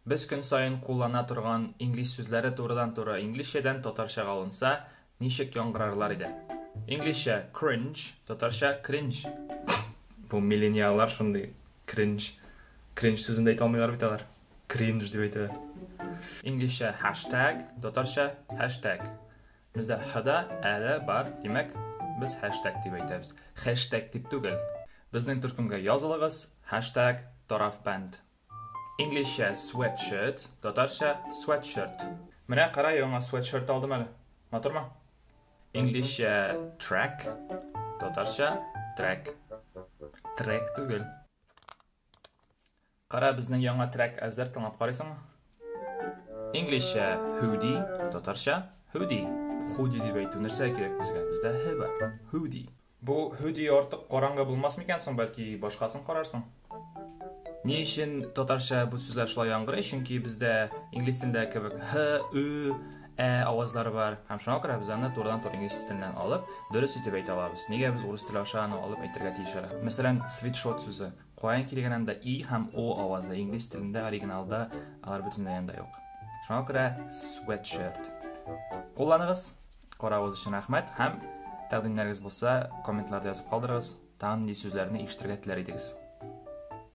Biz kun сайын куллана торган инглиз сүзләре турыдан-туры инглизчәдән татарчага алынса, ничек яңгырарлар иде? Инглизчә cringe, татарча cringe. Бу миллениаллар шундый cringe сүзен дә әйтә алмыйлар бит алар. Cringe дип әйтәләр. Инглизчә hashtag, татарча hashtag. Бездә хада әле бар, димәк, biz hashtag дип әйтәбез. Hashtag дип түгел. Безнең төркемгә язылыгыз #тарафбand. Инглизчә sweatshirt, татарча sweatshirt. Менә кара, яңа sweatshirt алдым әле. Матурмы? Инглизчә track, татарча track. Track түгел. Кара, безнең яңа track әзер, тыңлап карыйсыңмы? Инглизчә hoodie, татарча hoodie. Hoodie дип әйтү нәрсә кирәк безгә? Бездә һ бар. Hoodie. Бу hoodie артык караңгы булмас микән соң, бәлки башкасын карарсың? Ни өчен татарча бу сүзләр шулай яңгырый? Чөнки бездә инглиз телендә кебек х, ы, ә авазлары бар. Һәм шуңа күрә без аны турыдан-туры инглиз теленнән алып, дөрес итеп әйтә алабыз. Нигә без урыс теле аша аны алып әйтергә тиеш? Мәсәлән, sweatshirt сүзе. Каян килгәнендә и һәм о авазы инглиз телендә оригиналда алар бөтенләй янда юк. Шуңа күрә sweatshirt. Кулланыгыз. Каравыз өчен рәхмәт һәм тәкъдимнәрегез булса, комментларда язып калдырыгыз. Тагын нинди сүзләрне ишетергә теләр идегез?